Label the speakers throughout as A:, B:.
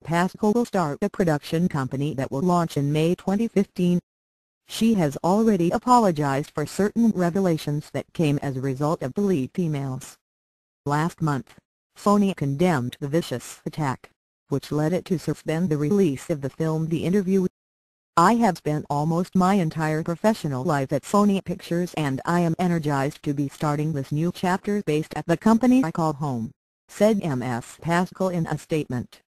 A: Pascal will start a production company that will launch in May 2015. She has already apologized for certain revelations that came as a result of the leaked emails. Last month, Sony condemned the vicious attack, which led it to suspend the release of the film The Interview. "I have spent almost my entire professional life at Sony Pictures and I am energized to be starting this new chapter based at the company I call home," said Ms Pascal in a statement.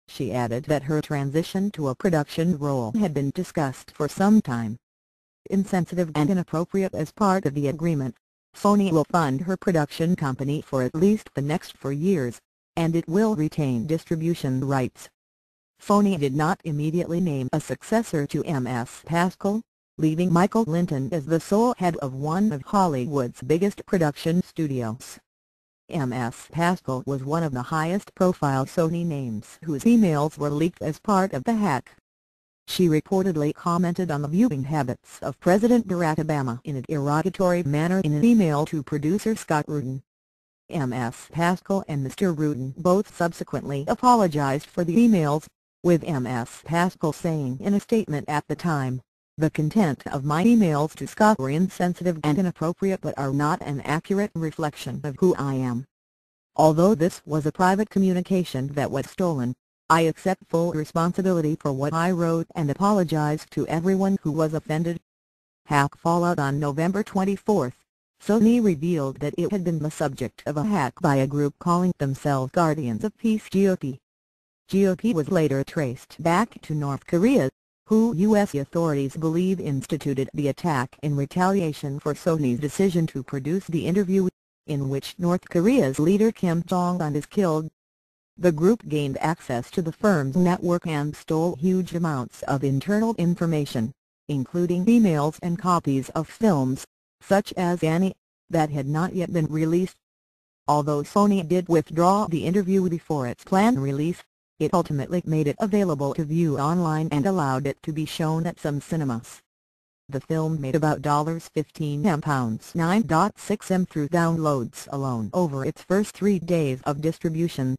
A: She added that her transition to a production role had been discussed for some time. Insensitive and inappropriate. As part of the agreement, Sony will fund her production company for at least the next 4 years, and it will retain distribution rights. Sony did not immediately name a successor to Ms Pascal, leaving Michael Lynton as the sole head of one of Hollywood's biggest production studios. Ms Pascal was one of the highest-profile Sony names whose emails were leaked as part of the hack. She reportedly commented on the viewing habits of President Barack Obama in a derogatory manner in an email to producer Scott Rudin. Ms Pascal and Mr. Rudin both subsequently apologized for the emails, with Ms Pascal saying in a statement at the time, "The content of my emails to Scott were insensitive and inappropriate but are not an accurate reflection of who I am. Although this was a private communication that was stolen, I accept full responsibility for what I wrote and apologize to everyone who was offended." Hack fallout. On November 24, Sony revealed that it had been the subject of a hack by a group calling themselves Guardians of Peace GOP. GOP was later traced back to North Korea, who U.S. authorities believe instituted the attack in retaliation for Sony's decision to produce The Interview, in which North Korea's leader Kim Jong-un is killed. The group gained access to the firm's network and stole huge amounts of internal information, including emails and copies of films, such as Annie, that had not yet been released. Although Sony did withdraw The Interview before its planned release, it ultimately made it available to view online and allowed it to be shown at some cinemas. The film made about £15M, £9.6M through downloads alone over its first 3 days of distribution.